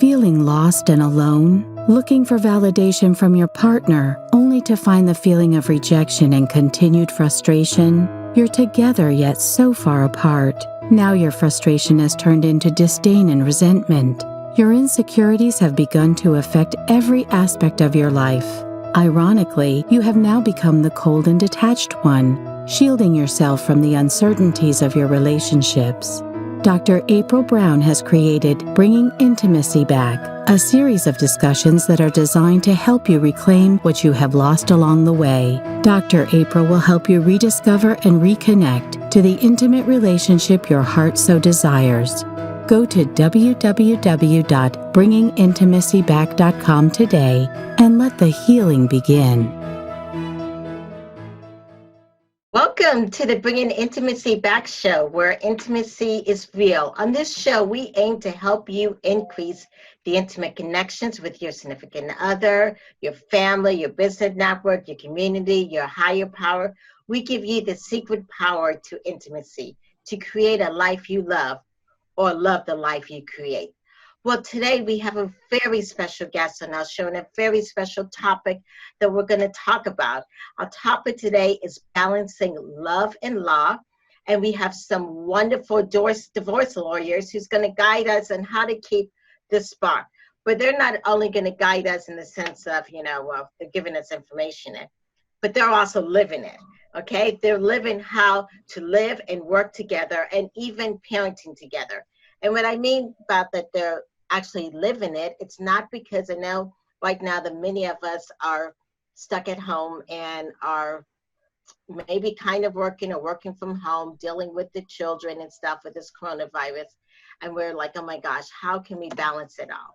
Feeling lost and alone? Looking for validation from your partner, only to find the feeling of rejection and continued frustration? You're together yet so far apart. Now your frustration has turned into disdain and resentment. Your insecurities have begun to affect every aspect of your life. Ironically, you have now become the cold and detached one, shielding yourself from the uncertainties of your relationships. Dr. April Brown has created Bringing Intimacy Back, a series of discussions that are designed to help you reclaim what you have lost along the way. Dr. April will help you rediscover and reconnect to the intimate relationship your heart so desires. Go to www.bringingintimacyback.com today and let the healing begin. Welcome to the Bringing Intimacy Back show, where intimacy is real. On this show, we aim to help you increase the intimate connections with your significant other, your family, your business network, your community, your higher power. We give you the secret power to intimacy, to create a life you love or love the life you create. Well, today we have a very special guest on our show and a very special topic that we're going to talk about. Our topic today is balancing love and law, and we have some wonderful divorce lawyers who's going to guide us on how to keep this spark. But they're not only going to guide us in the sense of, they're giving us information, but they're also living it, okay? They're living how to live and work together and even parenting together. And what I mean about that they're actually living it, it's not because I know right now that many of us are stuck at home and are maybe kind of working or working from home, dealing with the children and stuff with this coronavirus. And we're like, oh my gosh, how can we balance it all?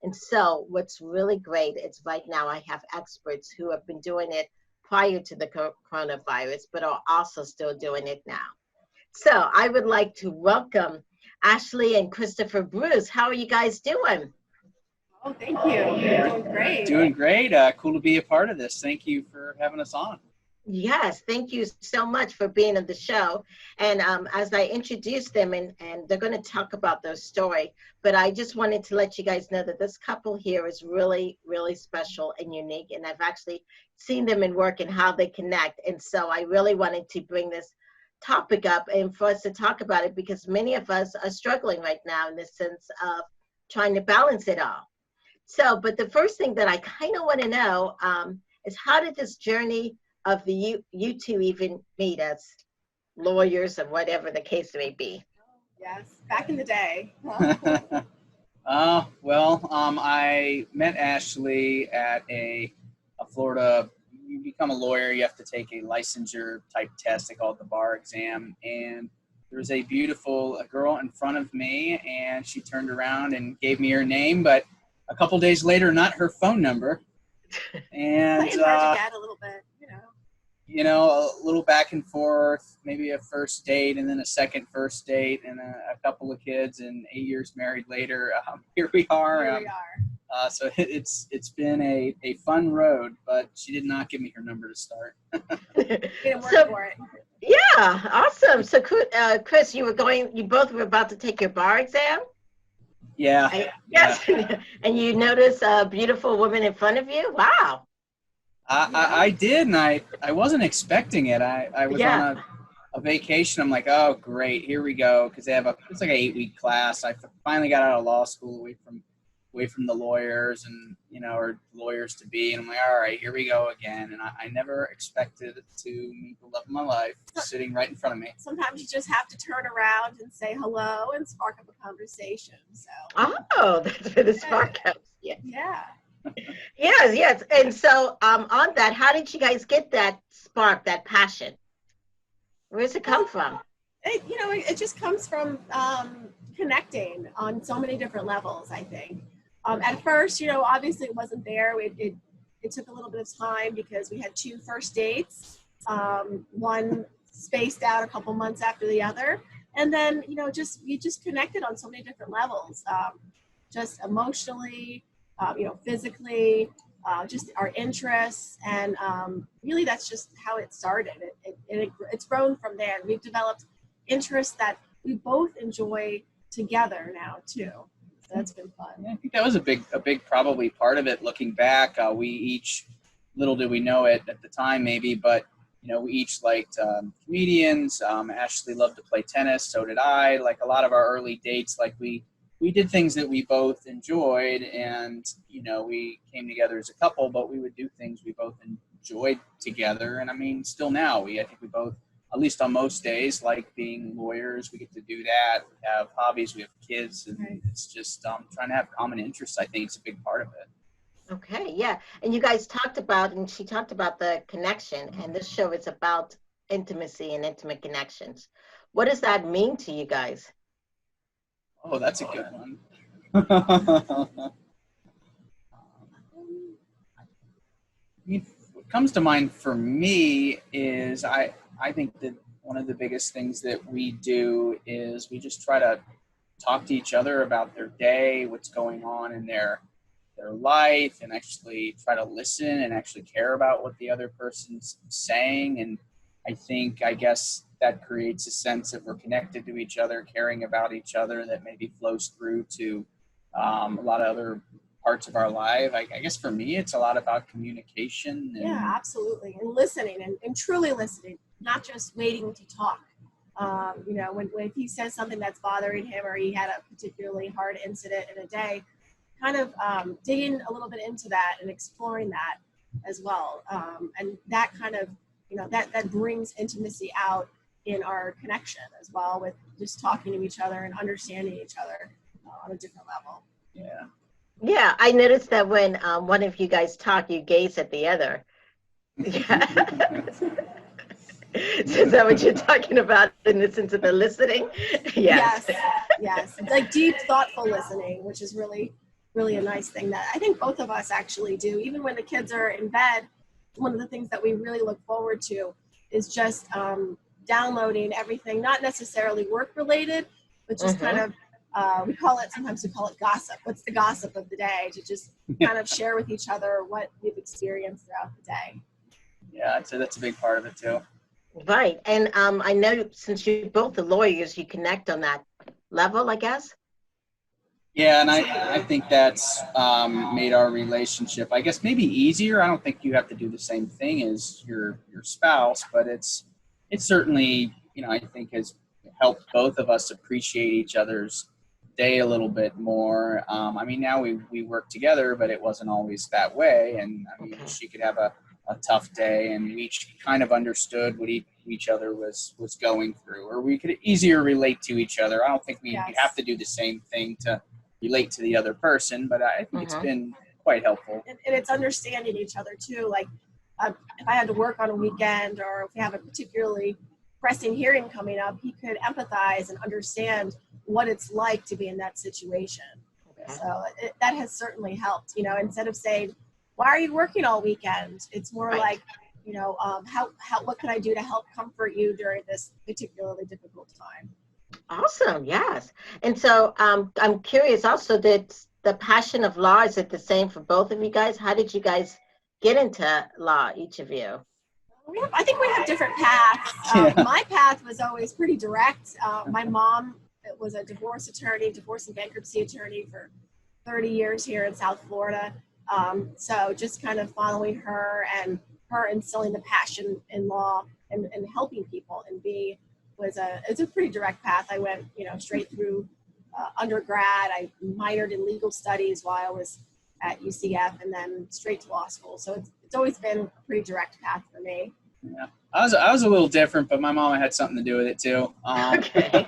And so what's really great is right now I have experts who have been doing it prior to the coronavirus, but are also still doing it now. So I would like to welcome Ashley and Christopher Bruce. How are you guys doing? Oh, thank you. Doing great. Doing great. Cool to be a part of this. Thank you for having us on. Yes, thank you so much for being on the show. And as I introduce them, and they're going to talk about their story, but I just wanted to let you guys know that this couple here is really, really special and unique. And I've actually seen them in work and how they connect. And so I really wanted to bring this topic up and for us to talk about it, because many of us are struggling right now in the sense of trying to balance it all. So, but the first thing that I kind of want to know is, how did this journey of you two even meet as lawyers or whatever the case may be? Yes, back in the day. I met Ashley at a Florida. You become a lawyer, you have to take a licensure type test. They call it the bar exam. And there was a beautiful girl in front of me, and she turned around and gave me her name, but a couple days later, not her phone number. And Playing hard to get a little bit, a little back and forth, maybe a first date and then a second first date and a couple of kids, and 8 years married later. Here we are. So it's been a fun road, but she did not give me her number to start. Didn't work for it. Yeah, awesome. So Chris, you both were about to take your bar exam? Yeah. Yes. And you noticed a beautiful woman in front of you? Wow. I did, and I wasn't expecting it. I was on a vacation. I'm like, oh, great, here we go, because it's like an 8-week class. I finally got out of law school, away from the lawyers and or lawyers to be, and I'm like, all right, here we go again. And I never expected to meet the love of my life sitting right in front of me. Sometimes you just have to turn around and say hello and spark up a conversation. So that's where the spark comes. Yeah. Yes. And so on that, how did you guys get that spark, that passion? Where does it come from? It just comes from connecting on so many different levels, I think. At first, obviously it wasn't there. It took a little bit of time because we had 2 first dates, one spaced out a couple months after the other. And then, we just connected on so many different levels, just emotionally, physically, just our interests. And really that's just how it started. It's grown from there. We've developed interests that we both enjoy together now too. That's been fun. Yeah, I think that was a big probably part of it. Looking back, we each, little did we know it at the time, maybe, but we each liked comedians. Ashley loved to play tennis, so did I. Like a lot of our early dates, like we did things that we both enjoyed, and we came together as a couple, but we would do things we both enjoyed together. And I mean, still now, I think we both, at least on most days, like being lawyers. We get to do that. We have hobbies. We have kids, and it's just trying to have common interests. I think it's a big part of it. Okay, yeah. And you guys talked about, and she talked about the connection, and this show is about intimacy and intimate connections. What does that mean to you guys? Oh, that's a good one. What comes to mind for me is I think that one of the biggest things that we do is we just try to talk to each other about their day, what's going on in their life, and actually try to listen and actually care about what the other person's saying. And I guess that creates a sense that we're connected to each other, caring about each other, that maybe flows through to a lot of other parts of our life. I guess for me, it's a lot about communication. Yeah, absolutely. And listening and truly listening, not just waiting to talk. When he says something that's bothering him, or he had a particularly hard incident in a day, kind of digging a little bit into that and exploring that as well. And that kind of, that brings intimacy out in our connection as well, with just talking to each other and understanding each other on a different level. Yeah. Yeah, I noticed that when one of you guys talk, you gaze at the other. Yeah. So is that what you're talking about in this into the listening? Yes. Yes. It's like deep, thoughtful listening, which is really, really a nice thing that I think both of us actually do. Even when the kids are in bed, one of the things that we really look forward to is just downloading everything, not necessarily work related, but just kind of, sometimes we call it gossip. What's the gossip of the day? To just kind of share with each other what we've experienced throughout the day. Yeah, I'd say that's a big part of it too. Right. And I know since you're both the lawyers, you connect on that level, I guess. Yeah, and I think that's made our relationship, I guess, maybe easier. I don't think you have to do the same thing as your spouse, but it's certainly, I think has helped both of us appreciate each other's day a little bit more. I mean, now we work together, but it wasn't always that way. And I mean, she could have a tough day, and we each kind of understood what each other was going through, or we could easier relate to each other. I don't think we have to do the same thing to relate to the other person, but I think it's been quite helpful. And it's understanding each other too. Like if I had to work on a weekend, or if we have a particularly pressing hearing coming up, he could empathize and understand what it's like to be in that situation. Okay. So that has certainly helped, instead of saying, why are you working all weekend? It's more like, what can I do to help comfort you during this particularly difficult time? Awesome. Yes. And so I'm curious also, that the passion of law, is it the same for both of you guys? How did you guys get into law, each of you? I think we have different paths. My path was always pretty direct. My mom was a divorce and bankruptcy attorney for 30 years here in South Florida. So just kind of following her and her instilling the passion in law and helping people, and it's a pretty direct path. I went, straight through undergrad. I minored in legal studies while I was at UCF, and then straight to law school. So it's always been a pretty direct path for me. Yeah, I was a little different, but my mom had something to do with it too. Okay.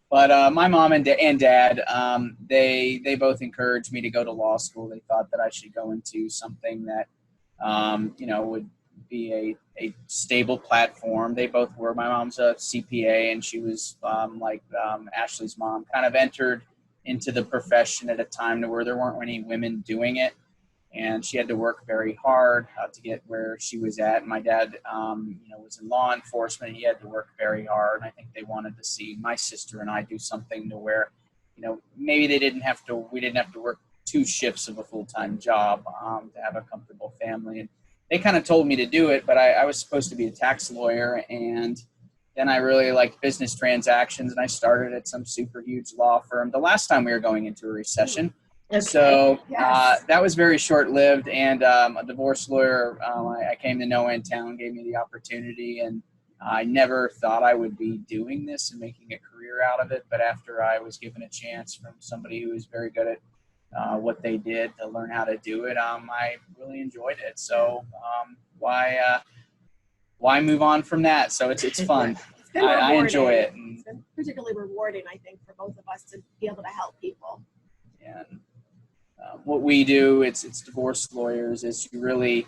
But my mom and dad, they both encouraged me to go to law school. They thought that I should go into something that, would be a stable platform. They both were. My mom's a CPA, and she was like Ashley's mom, kind of entered into the profession at a time to where there weren't any women doing it. And she had to work very hard to get where she was at. And my dad, was in law enforcement. He had to work very hard. And I think they wanted to see my sister and I do something to where, maybe we didn't have to work 2 shifts of a full-time job to have a comfortable family. And they kind of told me to do it, but I was supposed to be a tax lawyer, and then I really liked business transactions, and I started at some super huge law firm the last time we were going into a recession. Okay. So Yes. that was very short-lived, and a divorce lawyer I came to know in town gave me the opportunity, and I never thought I would be doing this and making a career out of it, but after I was given a chance from somebody who was very good at what they did to learn how to do it, I really enjoyed it. So why move on from that? So it's fun. It's been rewarding. I enjoy it. It's been particularly rewarding, I think, for both of us to be able to help people. And what we do, it's divorce lawyers, is you really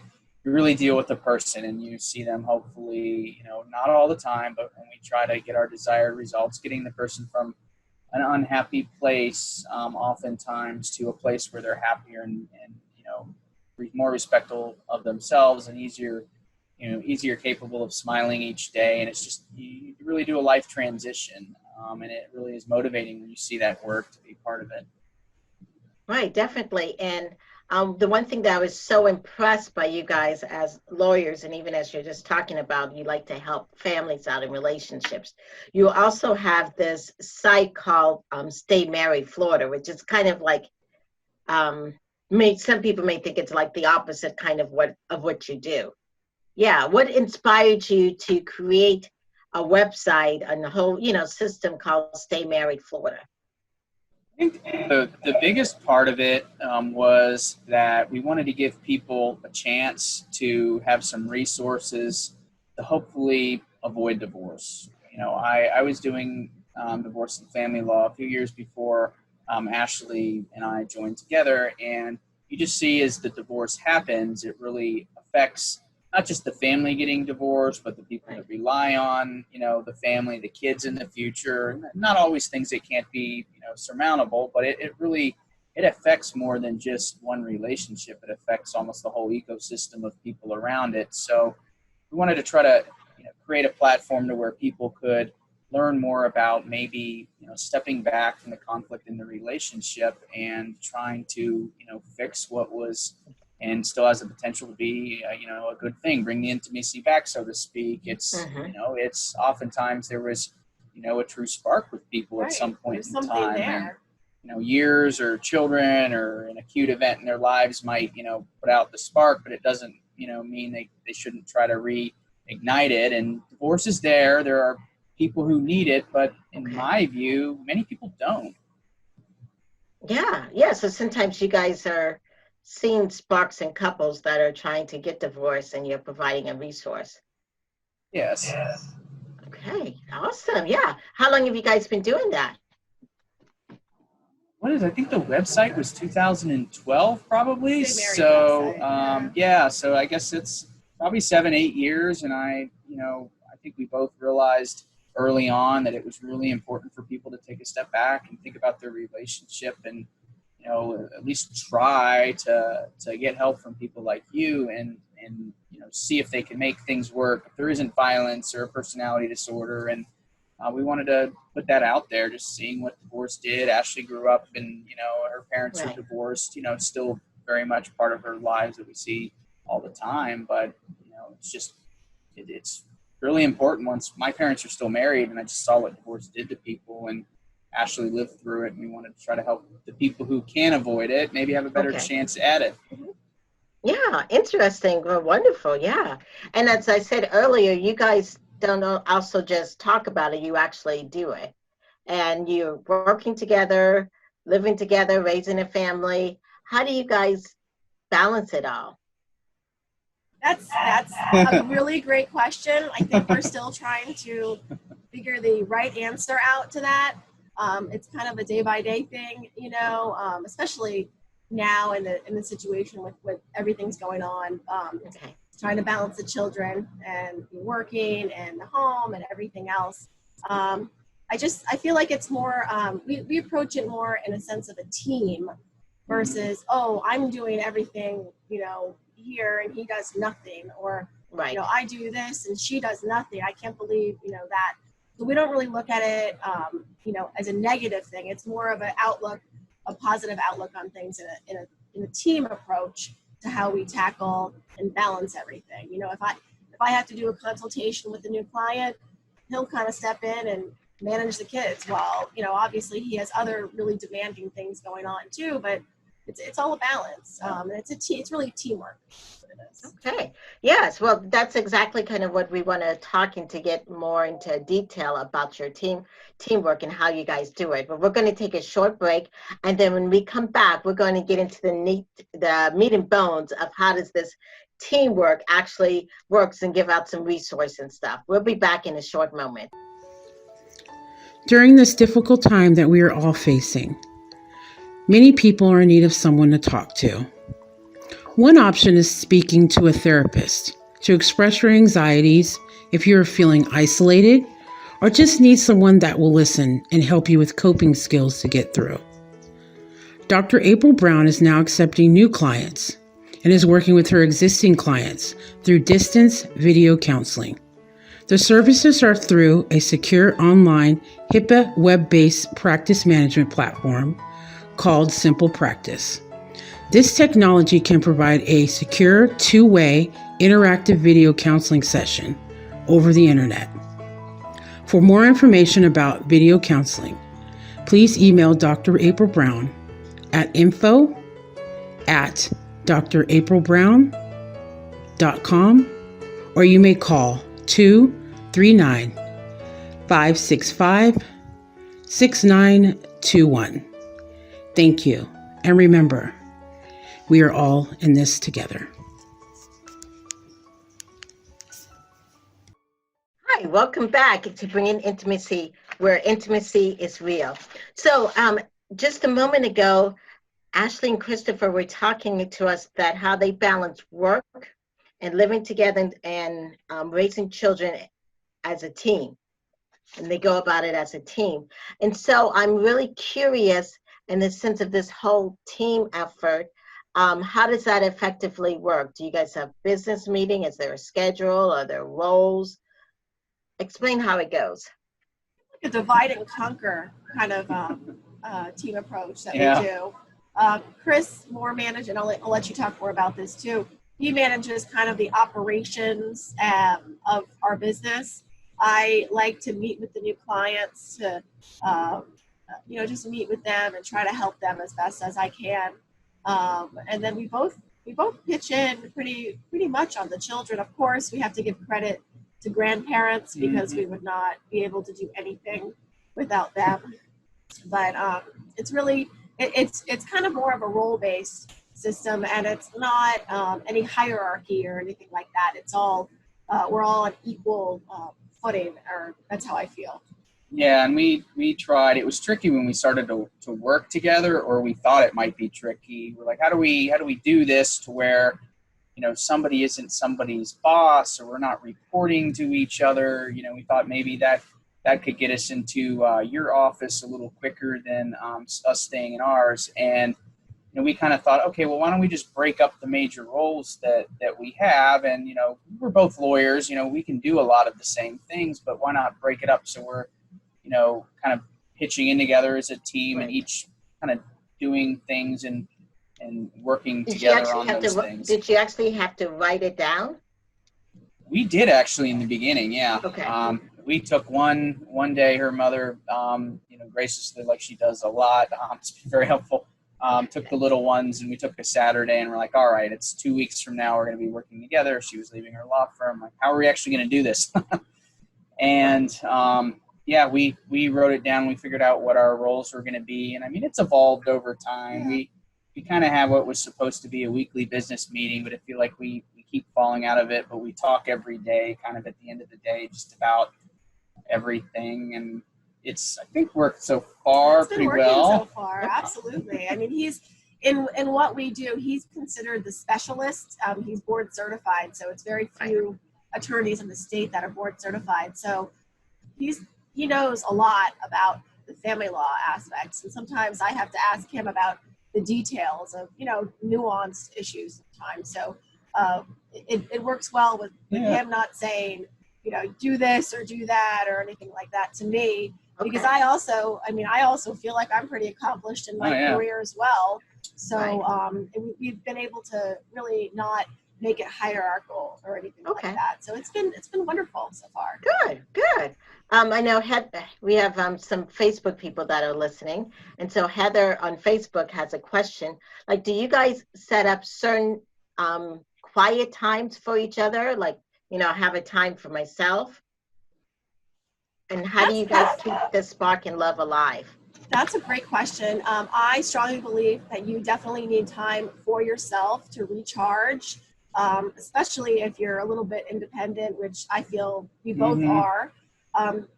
deal with the person, and you see them hopefully, not all the time, but when we try to get our desired results, getting the person from an unhappy place, oftentimes to a place where they're happier and more respectful of themselves and easier capable of smiling each day. And it's just, you really do a life transition. And it really is motivating when you see that work to be part of it. Right, definitely. And the one thing that I was so impressed by you guys as lawyers, and even as you're just talking about, you like to help families out in relationships. You also have this site called Stay Married Florida, which is kind of like, some people may think it's like the opposite kind of what you do. Yeah, what inspired you to create a website and the whole, system called Stay Married Florida? I think the biggest part of it was that we wanted to give people a chance to have some resources to hopefully avoid divorce. I was doing divorce and family law a few years before Ashley and I joined together, and you just see as the divorce happens, it really affects not just the family getting divorced, but the people that rely on, the family, the kids in the future. Not always things that can't be, surmountable, but it really affects more than just one relationship. It affects almost the whole ecosystem of people around it. So we wanted to try to create a platform to where people could learn more about maybe, stepping back from the conflict in the relationship and trying to, fix what was and still has the potential to be, a good thing, bring the intimacy back, so to speak. It's, it's oftentimes there was, a true spark with people at some point in time. There. And, years or children or an acute event in their lives might, put out the spark, but it doesn't, mean they shouldn't try to reignite it. And divorce is there. There are people who need it, but in my view, many people don't. Yeah. So sometimes you guys are seeing sparks in couples that are trying to get divorced, and you're providing a resource. Yes. Okay, awesome. Yeah. How long have you guys been doing that? I think the website was 2012 probably. So so I guess it's probably 7-8 years. And I think we both realized early on that it was really important for people to take a step back and think about their relationship and, at least try to get help from people like you and see if they can make things work, if there isn't violence or a personality disorder. And we wanted to put that out there, just seeing what divorce did. Ashley grew up and, her parents are divorced, it's still very much part of her lives that we see all the time. But, it's just, it's really important. Once my parents are still married, and I just saw what divorce did to people, and Ashley lived through it, and we wanted to try to help the people who can avoid it maybe have a better chance at it. Yeah, interesting. Well, wonderful. Yeah. And as I said earlier, you guys don't also just talk about it, you actually do it. And you're working together, living together, raising a family. How do you guys balance it all? That's a really great question. I think we're still trying to figure the right answer out to that. It's kind of a day-by-day thing, especially now in the situation with everything's going on. Trying to balance the children and working and the home and everything else. I feel like it's more, we approach it more in a sense of a team versus, I'm doing everything, here and he does nothing, or, I do this and she does nothing. I can't believe, that. So we don't really look at it, as a negative thing. It's more of a positive outlook on things in a team approach to how we tackle and balance everything. If I have to do a consultation with a new client, he'll kind of step in and manage the kids while, obviously he has other really demanding things going on too, but it's all a balance. And it's really teamwork. What it is. Okay. Yes. Well, that's exactly kind of what we want to talk and to get more into detail about your teamwork and how you guys do it. But we're going to take a short break, and then when we come back, we're going to get into the meat and bones of how does this teamwork actually works and give out some resource and stuff. We'll be back in a short moment. During this difficult time that we are all facing, many people are in need of someone to talk to. One option is speaking to a therapist to express your anxieties if you're feeling isolated or just need someone that will listen and help you with coping skills to get through. Dr. April Brown is now accepting new clients and is working with her existing clients through distance video counseling. The services are through a secure online HIPAA web-based practice management platform called Simple Practice. This technology can provide a secure, two-way, interactive video counseling session over the internet. For more information about video counseling, please email Dr. April Brown at info@draprilbrown.com, or you may call 239-565-6921. Thank you, and remember, we are all in this together. Hi, welcome back to Bringing Intimacy, where intimacy is real. So just a moment ago, Ashley and Christopher were talking to us that how they balance work and living together and raising children as a team. And they go about it as a team. And so I'm really curious in the sense of this whole team effort, how does that effectively work? Do you guys have business meeting? Is there a schedule? Are there roles? Explain how it goes. A divide and conquer kind of team approach that we do. Chris more manages, and I'll let you talk more about this too. He manages kind of the operations of our business. I like to meet with the new clients to, just meet with them and try to help them as best as I can. And then we both pitch in pretty much on the children. Of course, we have to give credit to grandparents because we would not be able to do anything without them. But it's really it's kind of more of a role-based system, and it's not any hierarchy or anything like that. It's all we're all on equal footing, or that's how I feel. Yeah, and we tried. It was tricky when we started to work together, or we thought it might be tricky. We're like, how do we do this to where, somebody isn't somebody's boss, or we're not reporting to each other. We thought maybe that could get us into your office a little quicker than us staying in ours. And we kind of thought, okay, well, why don't we just break up the major roles that we have? And we're both lawyers. We can do a lot of the same things, but why not break it up so we're kind of pitching in together as a team and each kind of doing things and working together on those things. Did you actually have to write it down? We did actually in the beginning, yeah. Okay. We took one day, her mother, graciously, like she does a lot, it's been very helpful, took the little ones, and we took a Saturday, and we're like, all right, it's 2 weeks from now, we're going to be working together. She was leaving her law firm. Like, how are we actually going to do this? And we wrote it down. We figured out what our roles were going to be. And I mean, it's evolved over time. Yeah. We kind of have what was supposed to be a weekly business meeting, but I feel like we keep falling out of it. But we talk every day, kind of at the end of the day, just about everything. And I think, worked so far pretty well. So far, absolutely. I mean, he's in what we do. He's considered the specialist. He's board certified, so it's very few attorneys in the state that are board certified. So he knows a lot about the family law aspects, and sometimes I have to ask him about the details of nuanced issues sometimes. So it works well with him not saying do this or do that or anything like that to me, because I also feel like I'm pretty accomplished in my career as well. So we've been able to really not make it hierarchical or anything like that. So it's been wonderful so far. Good. I know we have some Facebook people that are listening. And so Heather on Facebook has a question. Like, do you guys set up certain quiet times for each other? Like, have a time for myself? And how do you guys keep the spark and love alive? That's a great question. I strongly believe that you definitely need time for yourself to recharge, especially if you're a little bit independent, which I feel we both are.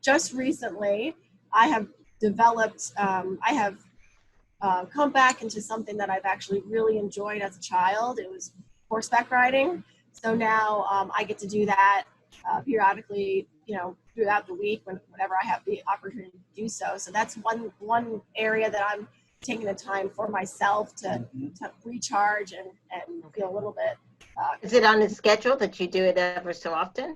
Just recently, I have developed, I have come back into something that I've actually really enjoyed as a child. It was horseback riding. So now I get to do that periodically, throughout the week whenever I have the opportunity to do so. So that's one area that I'm taking the time for myself to recharge and feel a little bit. Is it on a schedule that you do it ever so often?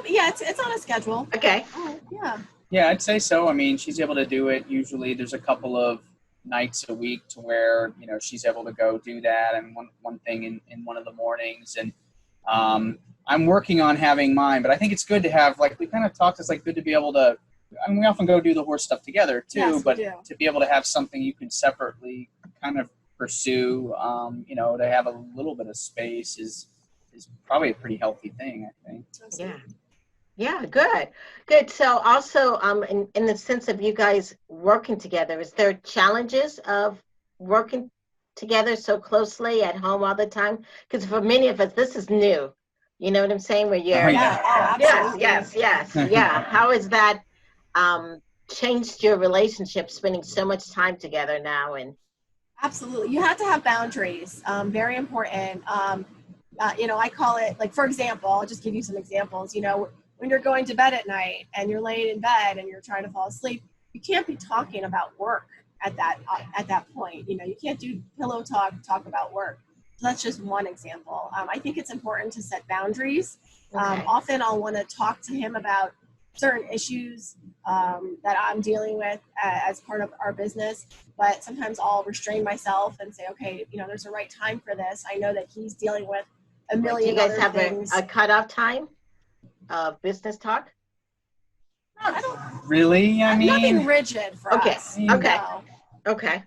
Yeah, it's on a schedule. Okay. Yeah. Yeah, I'd say so. I mean, she's able to do it. Usually there's a couple of nights a week to where, she's able to go do that, and one thing in one of the mornings. And I'm working on having mine, but I think it's good to have, like, we kind of talked, it's like good to be able to, I mean, we often go do the horse stuff together too, Yes, but to be able to have something you can separately kind of pursue, to have a little bit of space is probably a pretty healthy thing, I think. Yeah. Yeah, good. So also, in the sense of you guys working together, is there challenges of working together so closely at home all the time? Because for many of us, this is new. You know what I'm saying? Where you're, absolutely. yes. Yeah. How has that changed your relationship, spending so much time together now? And Absolutely. You have to have boundaries. Very important. I call it, like, for example, I'll just give you some examples. When you're going to bed at night and you're laying in bed and you're trying to fall asleep, you can't be talking about work at that point. You can't do pillow talk about work. So that's just one example. I think it's important to set boundaries. Often I'll want to talk to him about certain issues that I'm dealing with as part of our business, but sometimes I'll restrain myself and say, okay, there's a right time for this. I know that he's dealing with a million do you guys other have things. a cutoff time of business talk? I don't Really? I mean, nothing rigid for us. Okay.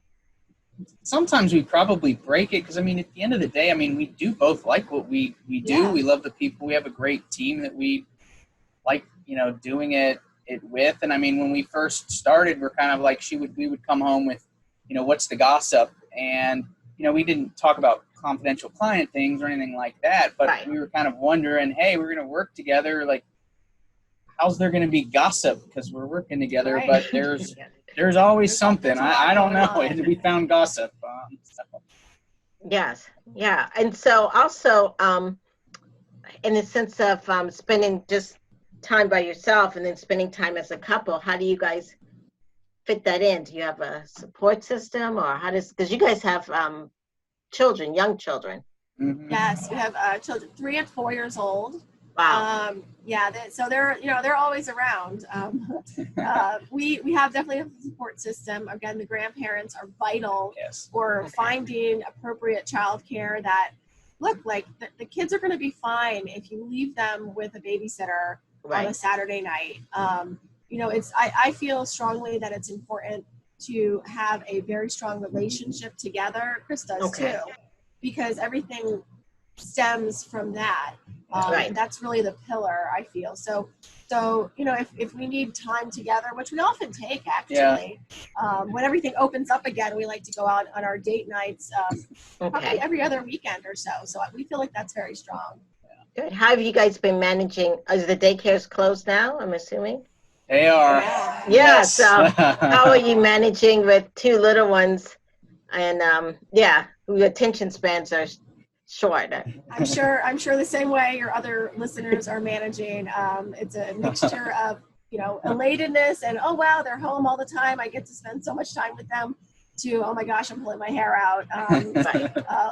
Sometimes we probably break it because, I mean, at the end of the day, I mean, we do both like what we do. Yeah. We love the people. We have a great team that we like, doing it with. And I mean, when we first started, we're kind of like, we would come home with, what's the gossip? And, we didn't talk about confidential client things or anything like that, but we were kind of wondering, hey, we're going to work together. Like, how's there going to be gossip? Because we're working together, but there's always something. I don't know. We found gossip. Yes. Yeah. And so also, in the sense of spending just time by yourself and then spending time as a couple, how do you guys fit that in? Do you have a support system, or because you guys have children, young children? Mm-hmm. Yes, we have children, 3 and 4 years old. Wow. So they're always around. We have definitely a support system. Again, the grandparents are vital for finding appropriate childcare that, look, like the kids are going to be fine if you leave them with a babysitter on a Saturday night. I feel strongly that it's important to have a very strong relationship together. Chris does too, because everything stems from that. And that's really the pillar, I feel. So if we need time together, which we often take actually, when everything opens up again, we like to go out on our date nights probably every other weekend or so. So we feel like that's very strong. Good. How have you guys been managing? Is the daycares closed now, I'm assuming? They are. Yeah. So how are you managing with 2 little ones? And whose attention spans are short. I'm sure the same way your other listeners are managing. It's a mixture of, elatedness and, oh, wow, they're home all the time. I get to spend so much time with them, to, oh my gosh, I'm pulling my hair out.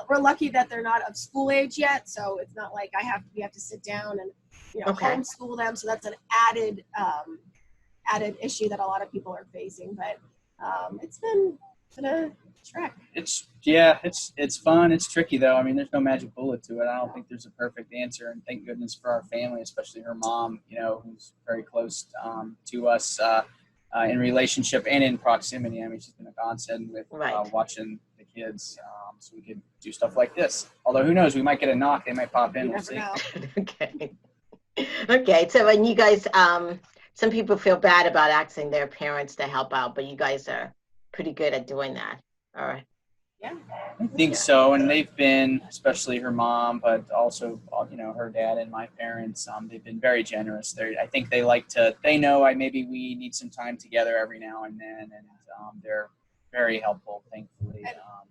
We're lucky that they're not of school age yet. So it's not like we have to sit down and, homeschool them. So that's an added issue that a lot of people are facing. But it's been a trek. It's fun. It's tricky though. I mean, there's no magic bullet to it. I don't think there's a perfect answer, and thank goodness for our family, especially her mom, who's very close to us in relationship and in proximity. I mean, she's been a godsend with watching the kids, so we could do stuff like this. Although who knows, we might get a knock. They might pop in. You We'll never see. know. Okay. So when you guys, some people feel bad about asking their parents to help out, but you guys are pretty good at doing that. All right. Yeah. I think so, and they've been, especially her mom, but also her dad and my parents. They've been very generous. I think they know maybe we need some time together every now and then, and they're very helpful, thankfully.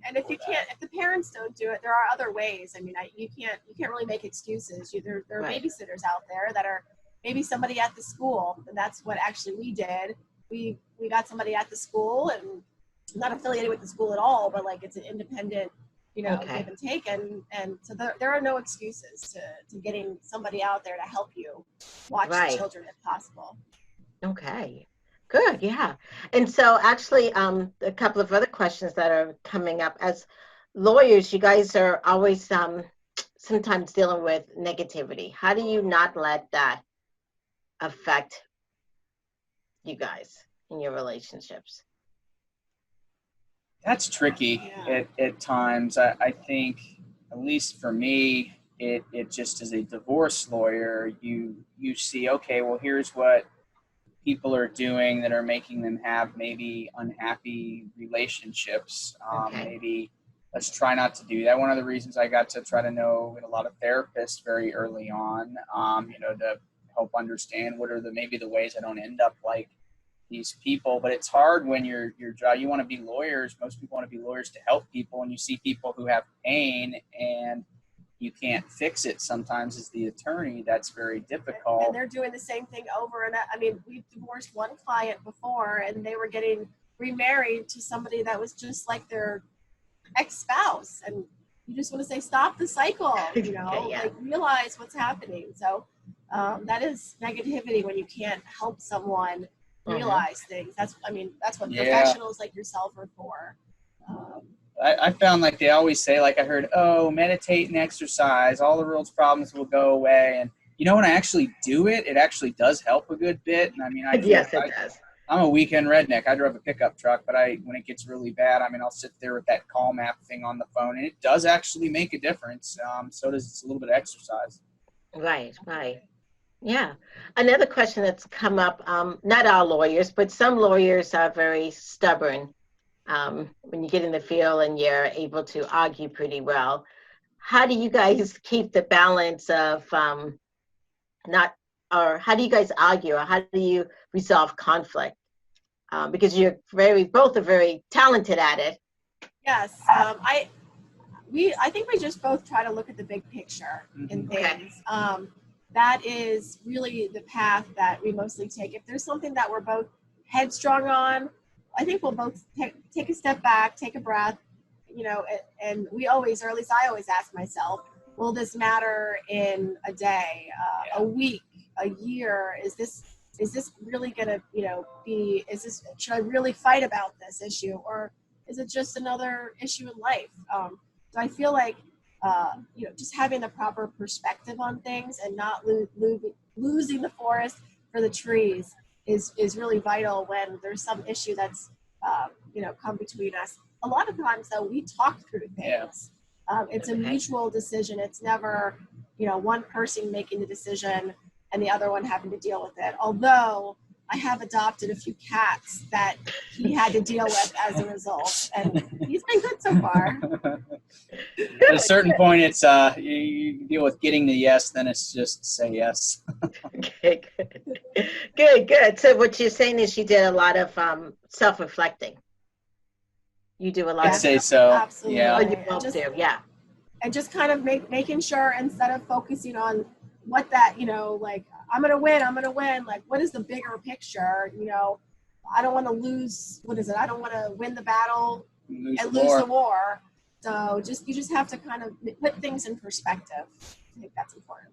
And if the parents don't do it, there are other ways. I mean, you can't really make excuses. There are babysitters out there that are maybe somebody at the school, and that's what actually we did. We got somebody at the school, and not affiliated with the school at all, but like it's an independent, give and take, and so there are no excuses to getting somebody out there to help you watch the children if possible. Okay, good, yeah. And so actually, a couple of other questions that are coming up. As lawyers, you guys are always sometimes dealing with negativity. How do you not let that affect you guys in your relationships? That's tricky at times. I think, at least for me, it just as a divorce lawyer, you see, okay, well, here's what people are doing that are making them have maybe unhappy relationships. Maybe let's try not to do that. One of the reasons I got to try to know a lot of therapists very early on, to help understand what are maybe the ways I don't end up like these people. But it's hard when your job, you want to be lawyers. Most people want to be lawyers to help people, and you see people who have pain and you can't fix it sometimes as the attorney. That's very difficult. And they're doing the same thing over and I mean, we've divorced one client before, and they were getting remarried to somebody that was just like their ex-spouse, and you just want to say, stop the cycle, like realize what's happening. So that is negativity when you can't help someone realize things. That's what professionals like yourself are for. I found like they always say, like I heard, meditate and exercise, all the world's problems will go away. And when I actually do it, it actually does help a good bit. And I mean, it does. I'm a weekend redneck. I drive a pickup truck, but when it gets really bad, I'll sit there with that Calm app thing on the phone, and it does actually make a difference. So does a little bit of exercise. Right. Yeah. Another question that's come up, not all lawyers, but some lawyers are very stubborn. When you get in the field and you're able to argue pretty well, how do you guys keep the balance of how do you guys argue, or how do you resolve conflict? Because both are very talented at it. Yes. I think we just both try to look at the big picture in things. That is really the path that we mostly take. If there's something that we're both headstrong on, I think we'll both take a step back, take a breath, and we always, or at least I always ask myself, will this matter in a day, a week, a year? Is this really going to, should I really fight about this issue, or is it just another issue in life? So I feel like, just having the proper perspective on things and not losing the forest for the trees is really vital when there's some issue that's, come between us. A lot of times, though, we talk through things. It's a mutual decision. It's never, one person making the decision and the other one having to deal with it. Although I have adopted a few cats that he had to deal with as a result, and he's been good so far. At a certain point, it's you deal with getting the yes, then it's just say yes. Okay, good. So what you're saying is you did a lot of self-reflecting. You do a lot. I'd say so. Absolutely. Yeah. Oh, you both do. Yeah. And just kind of making sure, instead of focusing on what that, like, I'm going to win. Like, what is the bigger picture? I don't want to lose. What is it? I don't want to win the battle and lose the war. So you just have to kind of put things in perspective. I think that's important.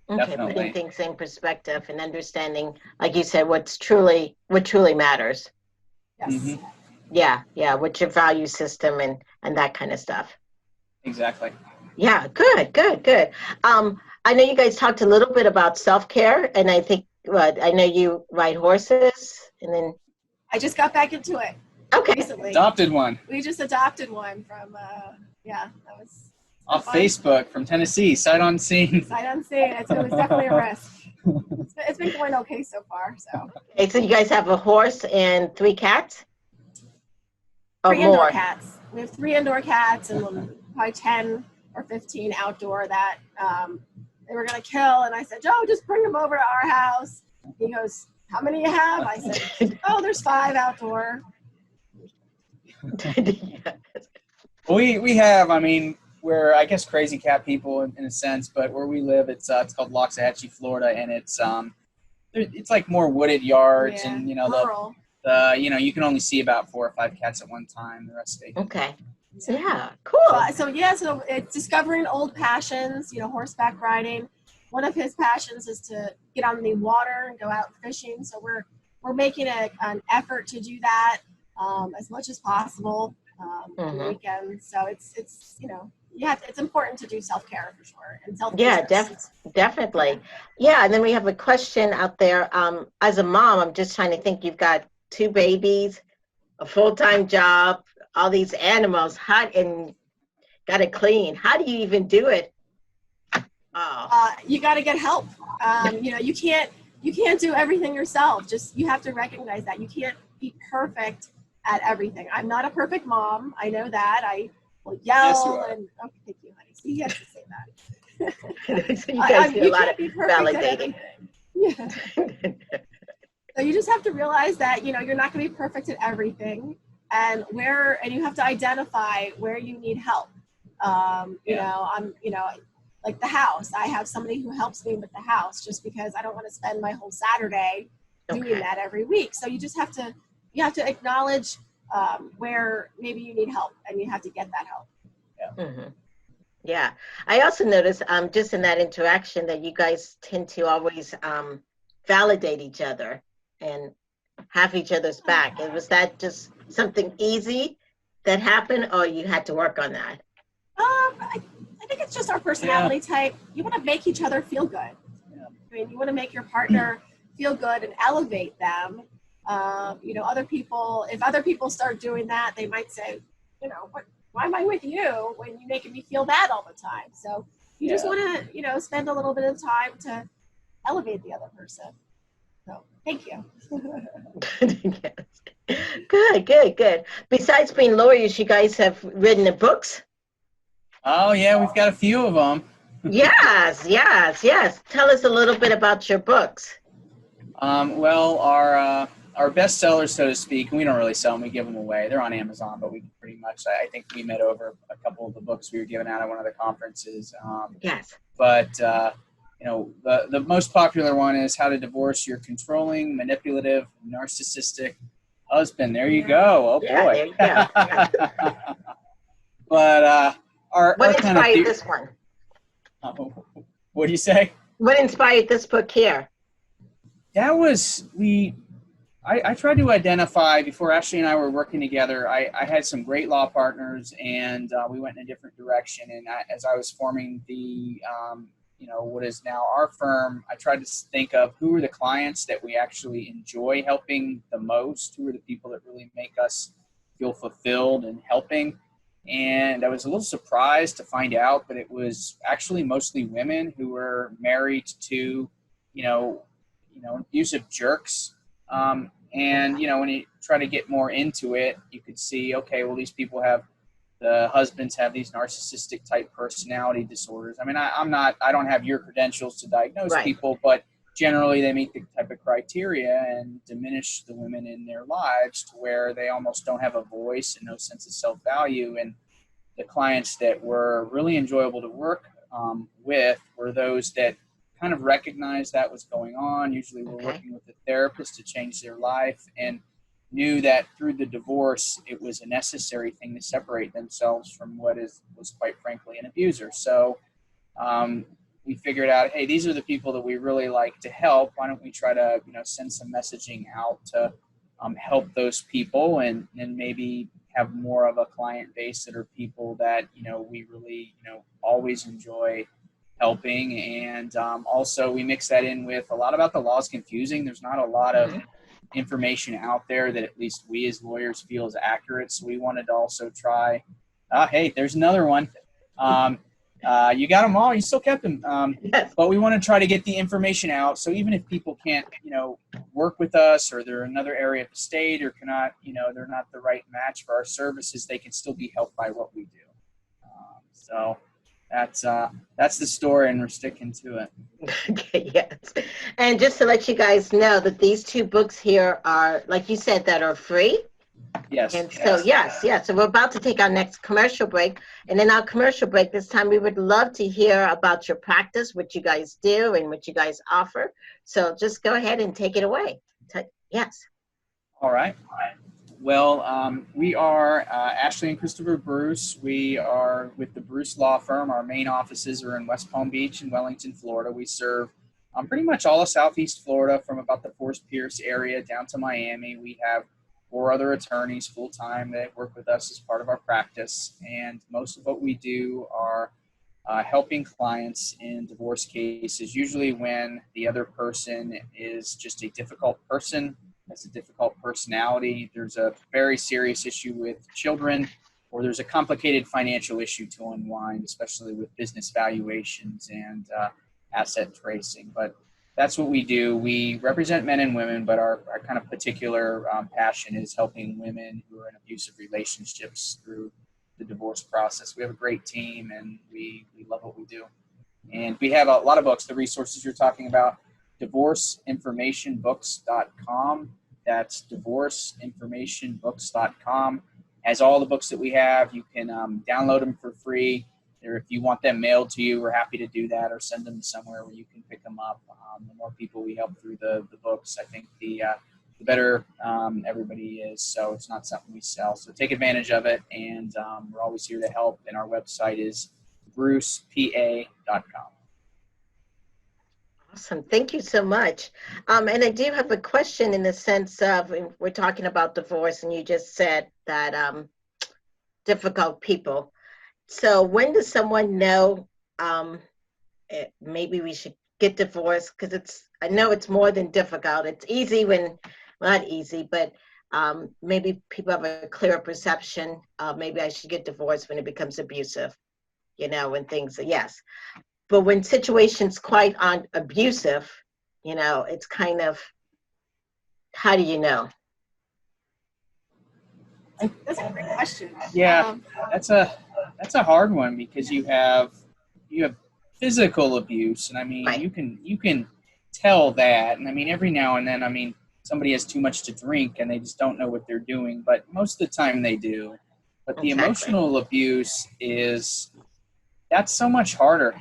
Okay, Definitely. putting things in perspective and understanding, like you said, what truly matters. Yes. Mm-hmm. Yeah, with your value system and that kind of stuff. Exactly. Yeah, good. I know you guys talked a little bit about self-care, and I think I know you ride horses, and then I just got back into it okay, recently. Adopted one. We just adopted one from, that was Off fun. Facebook from Tennessee, sight unseen. Sight unseen. It was definitely a risk. It's been going okay so far. So okay. So you guys have a horse and 3 cats, or 3 indoor more? cats. We have 3 indoor cats and probably 10 or 15 outdoor that they were gonna kill. And I said, Joe, just bring them over to our house. He goes, how many you have? I said, oh, there's 5 outdoor. We have, I mean, we're, I guess, crazy cat people in a sense, but where we live, it's called Loxahatchee, Florida, and it's like more wooded yards, Yeah, and rural. you can only see about 4 or 5 cats at one time. The rest stay. Okay. Yeah, cool. So it's discovering old passions, horseback riding. One of his passions is to get on the water and go out fishing. So we're making an effort to do that as much as possible on the weekends. So it's it's important to do self-care for sure, and Yeah, self-interest. definitely. Yeah, and then we have a question out there. As a mom, I'm just trying to think. You've got 2 babies, a full-time job, all these animals, and got to clean. How do you even do it? Oh, You got to get help. You can't do everything yourself. Just you have to recognize that you can't be perfect at everything. I'm not a perfect mom. I know that. I will yell Yes, you are. and thank you, honey. So you have to say that. so you guys do a lot of can't be perfect at validating. everything. Yeah. So you just have to realize that you're not going to be perfect at everything, and you have to identify where you need help. I'm like the house. I have somebody who helps me with the house just because I don't want to spend my whole Saturday doing that every week. So you have to acknowledge where maybe you need help, and you have to get that help. Yeah. Mm-hmm. Yeah. I also noticed just in that interaction that you guys tend to always validate each other and have each other's back. And was that just something easy that happened, or you had to work on that? I think it's just our personality type. You want to make each other feel good. Yeah. I mean, you want to make your partner feel good and elevate them. Other people, if other people start doing that, they might say, why am I with you when you're making me feel bad all the time? So you just want to, spend a little bit of time to elevate the other person. So thank you. Good. Besides being lawyers, you guys have written the books? Oh, yeah, we've got a few of them. Yes. Tell us a little bit about your books. Well, our best sellers, so to speak, and we don't really sell them, we give them away. They're on Amazon, but we pretty much, I think we met over a couple of the books we were giving out at one of the conferences. Yes. But, the most popular one is How to Divorce Your Controlling, Manipulative, Narcissistic Husband. There you go. Oh, boy. There you go. Yeah. But what inspired this one? What do you say? What inspired this book here? That was I tried to identify, before Ashley and I were working together, I had some great law partners, and we went in a different direction. And as I was forming the, what is now our firm, I tried to think of who are the clients that we actually enjoy helping the most, who are the people that really make us feel fulfilled and helping. And I was a little surprised to find out, but it was actually mostly women who were married to, abusive jerks. And when you try to get more into it, you could see, okay, well, these people the husbands have these narcissistic type personality disorders. I mean, I don't have your credentials to diagnose people, but generally they meet the type of criteria and diminish the women in their lives to where they almost don't have a voice and no sense of self-value. And the clients that were really enjoyable to work with were those that kind of recognized that was going on. Usually we're working with a therapist to change their life, and knew that through the divorce, it was a necessary thing to separate themselves from what was quite frankly an abuser. So we figured out, hey, these are the people that we really like to help. Why don't we try to, send some messaging out to help those people and maybe have more of a client base that are people that, we really, always enjoy helping. And also we mix that in with a lot about the law is confusing. There's not a lot of information out there that at least we as lawyers feel is accurate. So we wanted to also try, hey, there's another one. You got them all, you still kept them. Yes. But we want to try to get the information out. So even if people can't, work with us, or they're another area of the state, or cannot, they're not the right match for our services, they can still be helped by what we do. So that's the story, and we're sticking to it. Okay, yes. And just to let you guys know that these 2 books here are, like you said, that are free. Yes. And so, yes. So we're about to take our next commercial break. And in our commercial break this time, we would love to hear about your practice, what you guys do and what you guys offer. So just go ahead and take it away. Yes. All right. Well, we are Ashley and Christopher Bruce. We are with the Bruce Law Firm. Our main offices are in West Palm Beach and Wellington, Florida. We serve pretty much all of Southeast Florida, from about the Fort Pierce area down to Miami. We have 4 other attorneys full-time that work with us as part of our practice. And most of what we do are helping clients in divorce cases, usually when the other person is just a difficult person, has a difficult personality, there's a very serious issue with children, or there's a complicated financial issue to unwind, especially with business valuations and asset tracing. But that's what we do. We represent men and women, but our kind of particular passion is helping women who are in abusive relationships through the divorce process. We have a great team, and we love what we do. And we have a lot of books. The resources you're talking about, divorceinformationbooks.com. That's divorceinformationbooks.com. Has all the books that we have. You can download them for free. Or if you want them mailed to you, we're happy to do that, or send them somewhere where you can pick them up. The more people we help through the books, I think the better everybody is. So it's not something we sell. So take advantage of it, and we're always here to help. And our website is brucepa.com. Awesome. Thank you so much. And I do have a question, in the sense of, we're talking about divorce, and you just said that difficult people. So when does someone know maybe we should get divorced? Because I know it's more than difficult. It's easy when, not easy, but maybe people have a clearer perception. Maybe I should get divorced when it becomes abusive, when things are, yes. But when situations quite aren't abusive, it's kind of, how do you know? That's a great question. Yeah, that's a hard one, because you have physical abuse, and I mean, Right. you can tell that, and I mean, every now and then, I mean, somebody has too much to drink and they just don't know what they're doing, but most of the time they do. But the Exactly. emotional abuse that's so much harder,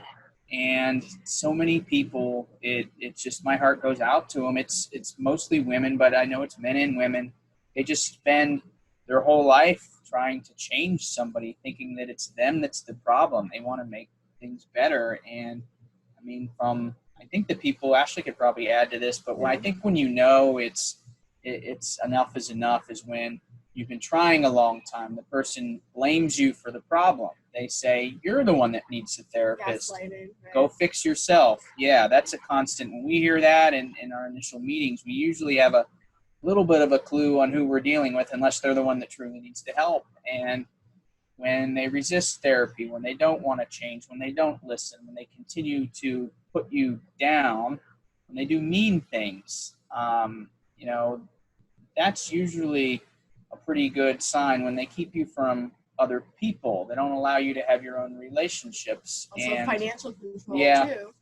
and so many people, it's just, my heart goes out to them. It's mostly women, but I know it's men and women. They just spend their whole life trying to change somebody, thinking that it's them that's the problem. They want to make things better. And I mean, I think the people, Ashley could probably add to this, but I think when it's enough is enough is when you've been trying a long time. The person blames you for the problem. They say, you're the one that needs a therapist. Gaslighting, right? Go fix yourself. Yeah, that's a constant. When we hear that in our initial meetings, we usually have a little bit of a clue on who we're dealing with, unless they're the one that truly needs the help. And when they resist therapy, when they don't want to change, when they don't listen, when they continue to put you down, when they do mean things, that's usually a pretty good sign. When they keep you from other people, they don't allow you to have your own relationships. Also and financial control, too.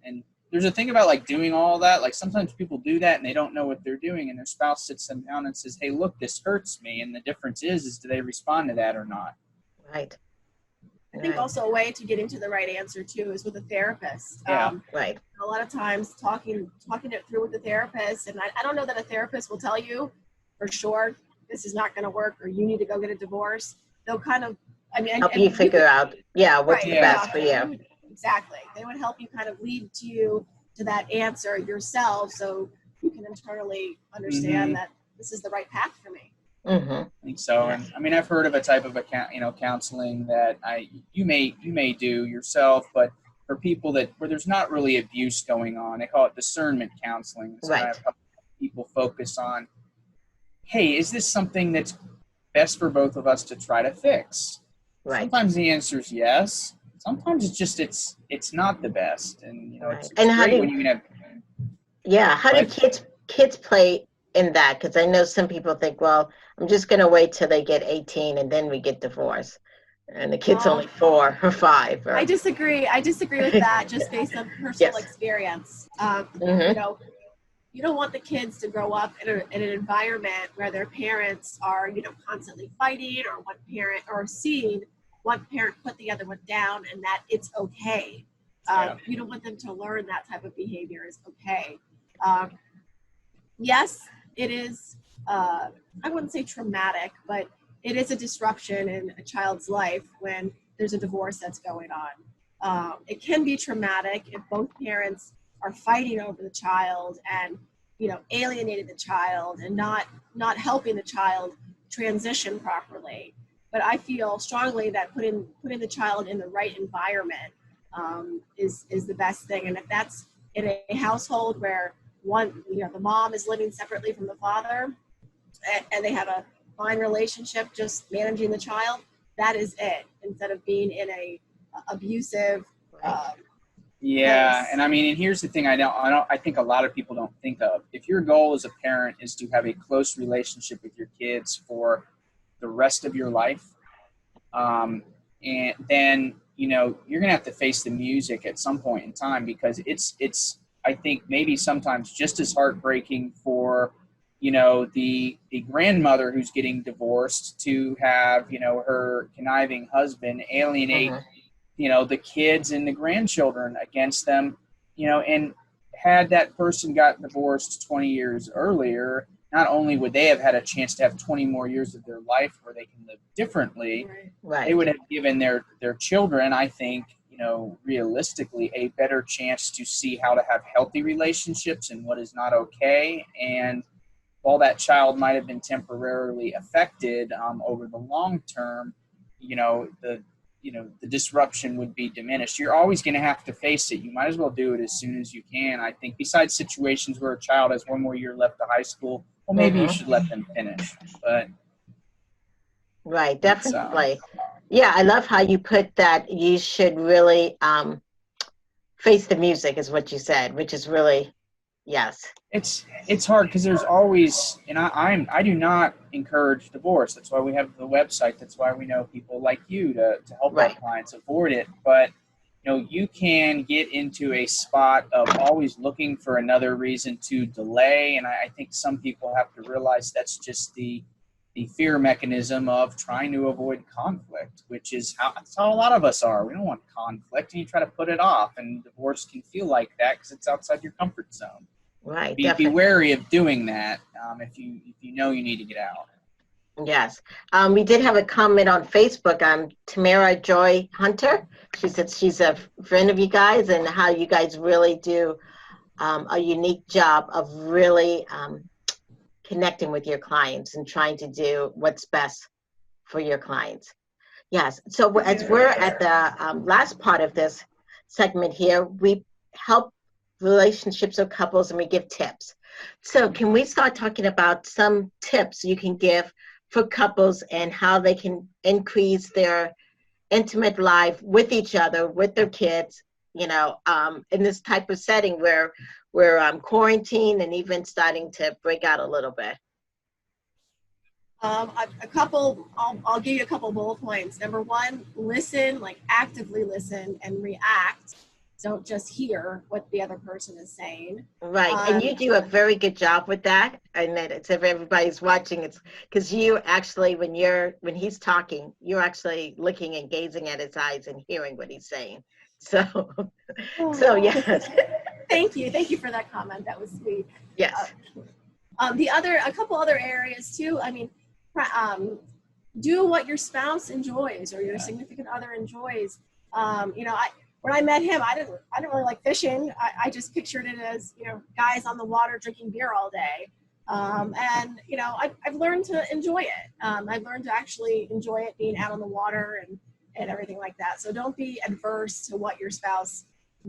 And there's a thing about like doing all that. Like sometimes people do that and they don't know what they're doing, and their spouse sits them down and says, hey, look, this hurts me. And the difference is do they respond to that or not? Right. I think also a way to get into the right answer too is with a therapist. Yeah. Right. A lot of times talking it through with a therapist, and I don't know that a therapist will tell you for sure this is not going to work or you need to go get a divorce. They'll kind of, help you figure out, what's right, the best for you. Exactly. They would help you kind of lead you to that answer yourself, so you can internally understand that this is the right path for me. Mm-hmm. I think so. And I mean, I've heard of a type of counseling that you may do yourself, but for people where there's not really abuse going on, they call it discernment counseling. It's kind of help people focus on, hey, is this something that's best for both of us to try to fix? Right. Sometimes the answer is yes. Sometimes it's not the best, and it's great when you can have. Yeah, how do kids play in that? Because I know some people think, well, I'm just going to wait till they get 18 and then we get divorced, and the kid's only 4 or 5. I disagree with that, just based on personal experience. You don't want the kids to grow up in an environment where their parents are, constantly fighting, or seeing one parent put the other one down, and that it's okay. You don't want them to learn that type of behavior is okay. Yes, it is, I wouldn't say traumatic, but it is a disruption in a child's life when there's a divorce that's going on. It can be traumatic if both parents are fighting over the child and, alienating the child and not helping the child transition properly. But I feel strongly that putting the child in the right environment is the best thing. And if that's in a household where the mom is living separately from the father and they have a fine relationship, just managing the child, that is it, instead of being in a abusive place. And I mean, and here's the thing I think a lot of people don't think of. If your goal as a parent is to have a close relationship with your kids for the rest of your life, and then you're gonna have to face the music at some point in time, because it's I think maybe sometimes just as heartbreaking for the grandmother who's getting divorced to have her conniving husband alienate the kids and the grandchildren against them, and had that person got divorced 20 years earlier, not only would they have had a chance to have 20 more years of their life where they can live differently, they would have given their children, I think, realistically, a better chance to see how to have healthy relationships and what is not okay. And while that child might have been temporarily affected, over the long term, the disruption would be diminished. You're always going to have to face it. You might as well do it as soon as you can. I think besides situations where a child has one more year left of high school, well, maybe you should let them finish. But right, definitely. Yeah, I love how you put that. You should really face the music, is what you said, which is really, yes. It's hard because there's always, and I do not encourage divorce. That's why we have the website. That's why we know people like you to help our clients avoid it. But you can get into a spot of always looking for another reason to delay, and I think some people have to realize that's just the fear mechanism of trying to avoid conflict, which is that's how a lot of us are. We don't want conflict, and you try to put it off, and divorce can feel like that because it's outside your comfort zone. Right. Be wary of doing that if you know you need to get out. Yes. We did have a comment on Facebook. Tamara Joy Hunter. She said she's a friend of you guys, and how you guys really do a unique job of really connecting with your clients and trying to do what's best for your clients. Yes. So as we're at the last part of this segment here, we help relationships of couples and we give tips. So can we start talking about some tips you can give for couples and how they can increase their intimate life with each other, with their kids, in this type of setting where we're quarantined and even starting to break out a little bit? I'll give you a couple bullet points. Number one, listen, actively listen and react. Don't just hear what the other person is saying. Right, and you do a very good job with that. And that it's, if everybody's watching, it's because you actually, when he's talking, you're actually looking and gazing at his eyes and hearing what he's saying. So yes. Thank you for that comment. That was sweet. Yes. A couple other areas too. I mean, do what your spouse enjoys or your significant other enjoys. When I met him, I didn't really like fishing. I just pictured it as, guys on the water drinking beer all day. And, you know, I've learned to enjoy it. I've learned to actually enjoy it being out on the water and everything like that. So don't be adverse to what your spouse,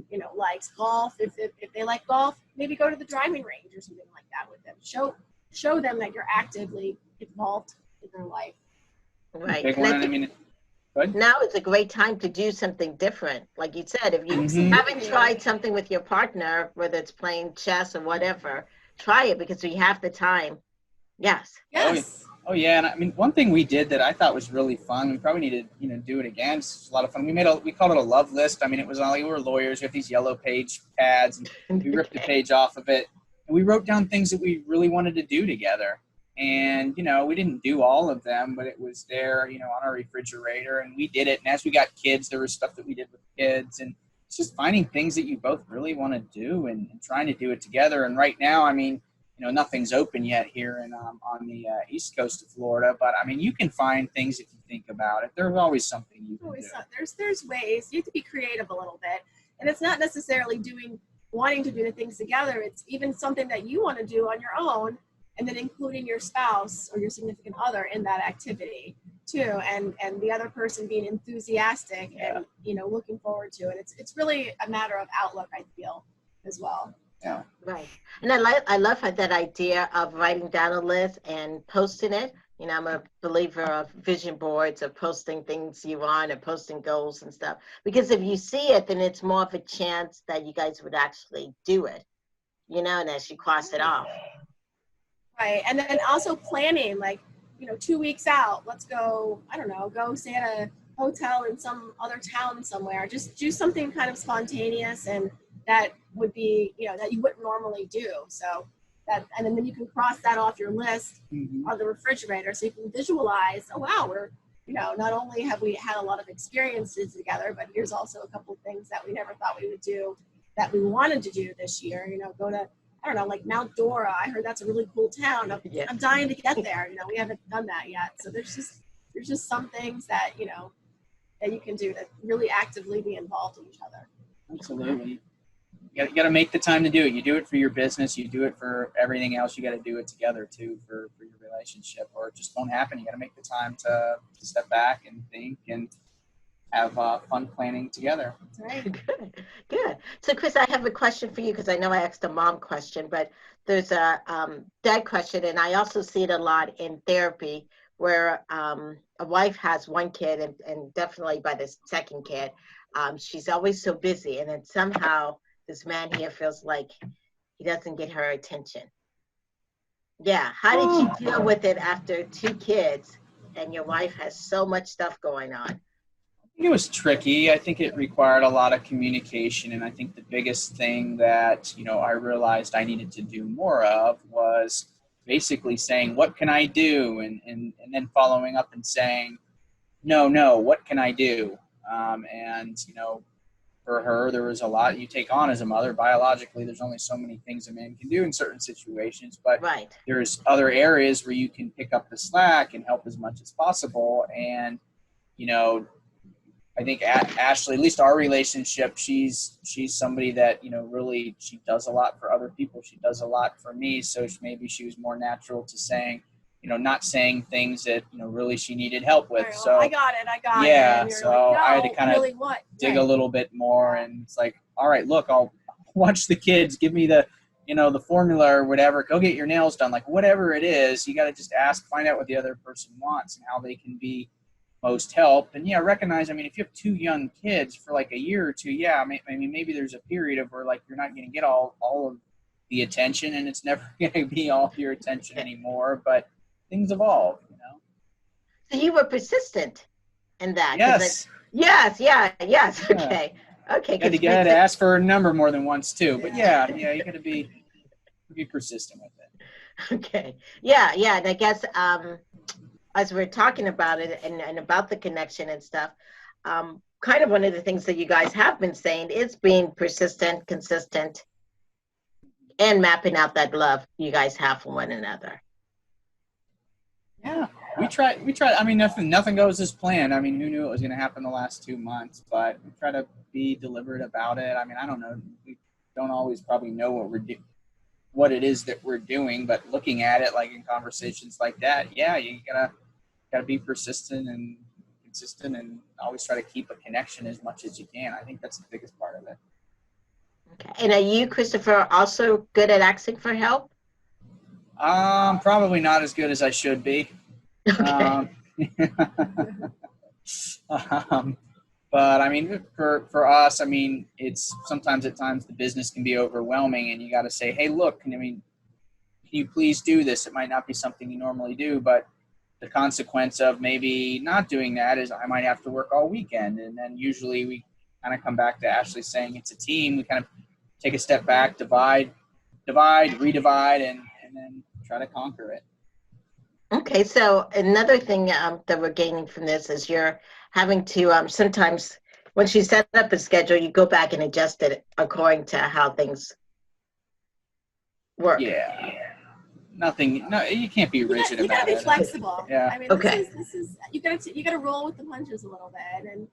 you know, likes. Golf, if they like golf, maybe go to the driving range or something like that with them. Show them that you're actively involved in their life. Right. Big And one. I I think mean, good. now is a great time to do something different. Like you said, if you haven't tried something with your partner, whether it's playing chess or whatever, try it because we have the time. Yes. Yes. Oh yeah, and I mean, one thing we did that I thought was really fun. We probably need to, do it again. It's a lot of fun. We called it a love list. I mean, it was all, we were lawyers. We have these yellow page pads, and we ripped the page off of it, and we wrote down things that we really wanted to do together. And we didn't do all of them, but it was there, on our refrigerator, and we did it. And as we got kids, there was stuff that we did with kids, and it's just finding things that you both really want to do and trying to do it together. And right now, I mean, nothing's open yet here on the east coast of Florida, but I mean, you can find things if you think about it. There's always something you can do. There's ways. You have to be creative a little bit, and it's not necessarily wanting to do the things together. It's even something that you want to do on your own, and then including your spouse or your significant other in that activity too, and the other person being enthusiastic and looking forward to it. It's really a matter of outlook, I feel, as well. Yeah. Right. And I love that idea of writing down a list and posting it. I'm a believer of vision boards, of posting things you want and posting goals and stuff. Because if you see it, then it's more of a chance that you guys would actually do it, and as you cross it off. Right. And then also planning, like, 2 weeks out, let's go, I don't know, go stay at a hotel in some other town somewhere. Just do something kind of spontaneous and that would be, that you wouldn't normally do. So that, and then you can cross that off your list on the refrigerator. So you can visualize, oh, wow, we're, not only have we had a lot of experiences together, but here's also a couple of things that we never thought we would do that we wanted to do this year, go to, I don't know, like Mount Dora. I heard that's a really cool town. I'm dying to get there. We haven't done that yet. So there's just some things that, that you can do to really actively be involved in each other. Absolutely. You got to make the time to do it. You do it for your business. You do it for everything else. You got to do it together too for your relationship, or it just won't happen. You got to make the time to step back and think and have fun planning together. Right. Good. So, Chris, I have a question for you because I know I asked a mom question, but there's a dad question, and I also see it a lot in therapy where a wife has one kid, and definitely by the second kid, she's always so busy, and then somehow this man here feels like he doesn't get her attention. Yeah. How did you deal with it after 2 kids and your wife has so much stuff going on? I think it was tricky. I think it required a lot of communication. And I think the biggest thing that, I realized I needed to do more of was basically saying, what can I do? And then following up and saying, no, what can I do? For her, there was a lot you take on as a mother. Biologically, there's only so many things a man can do in certain situations, but there's other areas where you can pick up the slack and help as much as possible. And, I think Ashley, at least our relationship, she's somebody that, really, she does a lot for other people. She does a lot for me. So maybe she was more natural to saying, not saying things that, really she needed help with. Right, well, I got it. Yeah. So like, no, I had to kind of really dig a little bit more, and it's like, all right, look, I'll watch the kids, give me the, the formula or whatever, go get your nails done. Like whatever it is, you got to just find out what the other person wants and how they can be most help. And recognize, if you have 2 young kids for like a year or 2, maybe there's a period of where like you're not going to get all of the attention, and it's never going to be all your attention anymore, but things evolve, So you were persistent in that. Yes. Yes. Yeah. Okay. You got to ask for a number more than once too, but you got to be persistent with it. Okay. Yeah. And I guess as we're talking about it and about the connection and stuff, kind of one of the things that you guys have been saying is being persistent, consistent, and mapping out that love you guys have for one another. Yeah, we try. Nothing goes as planned. Who knew it was going to happen the last 2 months? But we try to be deliberate about it. I don't know. We don't always probably know what we're what it is that we're doing, but looking at it like in conversations like that, yeah, you gotta be persistent and consistent and always try to keep a connection as much as you can. I think that's the biggest part of it. Okay. And are you, Christopher, also good at asking for help? Probably not as good as I should be. Okay. But I mean, for us, I mean, it's sometimes at times the business can be overwhelming, and you got to say, hey, look, can you please do this? It might not be something you normally do, but the consequence of maybe not doing that is I might have to work all weekend. And then usually we kind of come back to Ashley saying it's a team. We kind of take a step back, divide, redivide, and then try to conquer it. Okay, so another thing that we're gaining from this is you're having to sometimes, once you set up a schedule, you go back and adjust it according to how things work. Yeah. No, you can't be rigid you about gotta it. be flexible. Yeah. I mean, Okay. this is you gotta roll with the punches a little bit, and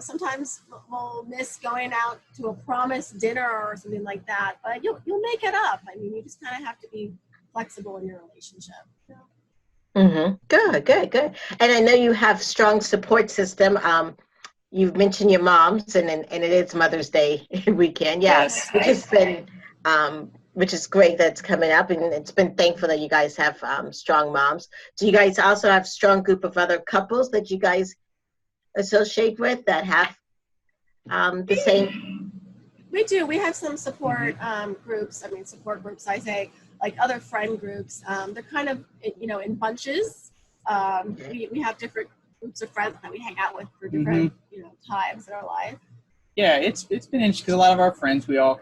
sometimes we'll miss going out to a promised dinner or something like that, but you'll make it up. I mean, you just kind of have to be flexible in your relationship. Mm-hmm. Good. And I know you have strong support system. You've mentioned your moms, and it is Mother's Day weekend. Yeah, Yes. which is great that's coming up, and it's been thankful that you guys have strong moms. Do you guys also have strong group of other couples that you guys associate with that have the same? We do. We have some support groups. I mean, support groups, I say, like other friend groups. They're kind of, in bunches. We have different groups of friends that we hang out with for different, times in our life. Yeah, it's been interesting because a lot of our friends, we're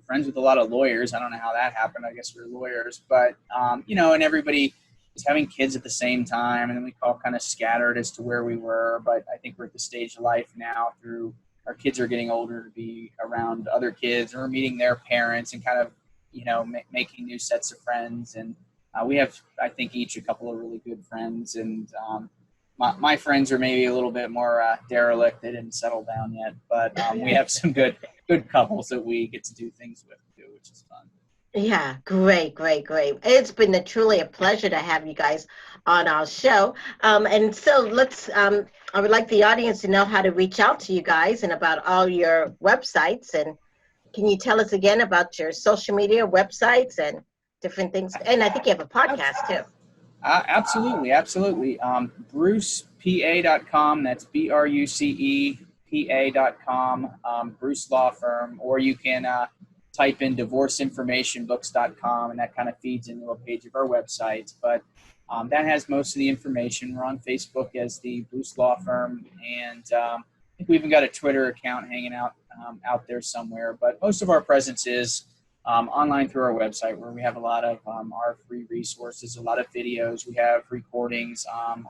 friends with a lot of lawyers. I don't know how that happened. I guess we're lawyers, but and everybody is having kids at the same time, and then we all kind of scattered as to where we were. But I think we're at the stage of life now through our kids are getting older to be around other kids or meeting their parents and kind of, making new sets of friends. And we have, I think, each a couple of really good friends. And my friends are maybe a little bit more derelict. They didn't settle down yet, but we have some good couples that we get to do things with too, which is fun. Yeah, great. It's been truly a pleasure to have you guys on our show. And so I would like the audience to know how to reach out to you guys and about all your websites. And can you tell us again about your social media websites and different things? And I think you have a podcast too. Absolutely. BrucePA.com. That's BrucePA.com. Bruce Law Firm. Or you can type in divorceinformationbooks.com, and that kind of feeds into a page of our website. But that has most of the information. We're on Facebook as the Bruce Law Firm, and I think we even got a Twitter account hanging out there somewhere. But most of our presence is online through our website, where we have a lot of our free resources, a lot of videos. We have recordings on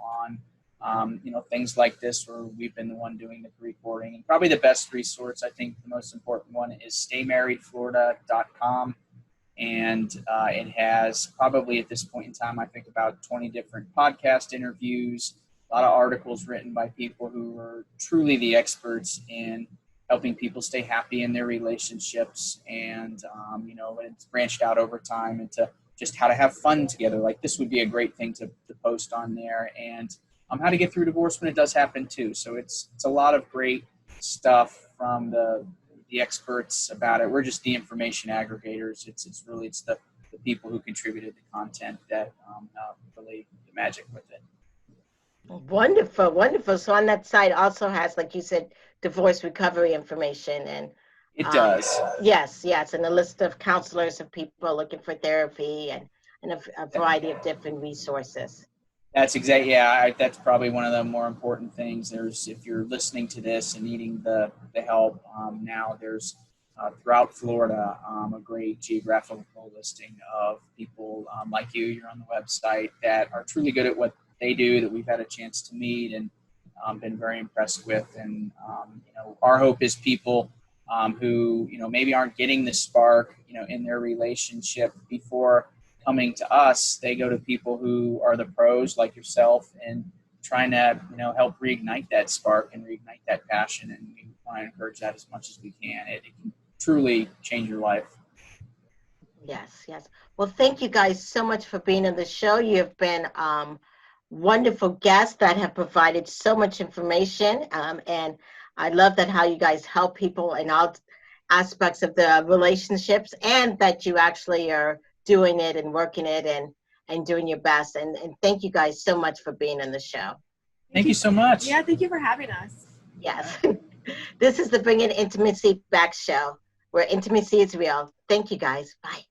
things like this, where we've been the one doing the recording. And probably the best resource, I think the most important one, is staymarriedflorida.com. And it has probably at this point in time, I think about 20 different podcast interviews, a lot of articles written by people who are truly the experts in helping people stay happy in their relationships. And, it's branched out over time into just how to have fun together. Like this would be a great thing to post on there. And how to get through divorce when it does happen too. So it's a lot of great stuff from the experts about it. We're just the information aggregators. It's the people who contributed the content that really the magic with it. Wonderful. So on that site also has, like you said, divorce recovery information, and it does. Yes, and a list of counselors and people looking for therapy and a variety of different resources. That's exactly, yeah. That's probably one of the more important things. If you're listening to this and needing the help, now there's throughout Florida a great geographical listing of people like you. You're on the website that are truly good at what they do, that we've had a chance to meet and been very impressed with. And our hope is people who maybe aren't getting the spark in their relationship before coming to us, they go to people who are the pros like yourself and trying to help reignite that spark and reignite that passion. And we want to encourage that as much as we can. It can truly change your life. Yes, yes. Well, thank you guys so much for being on the show. You have been wonderful guests that have provided so much information. And I love that how you guys help people in all aspects of the relationships, and that you actually are doing it and working it and doing your best. And thank you guys so much for being on the show. Thank you so much. Yeah, thank you for having us. Yes. This is the Bringing Intimacy Back show, where intimacy is real. Thank you guys. Bye.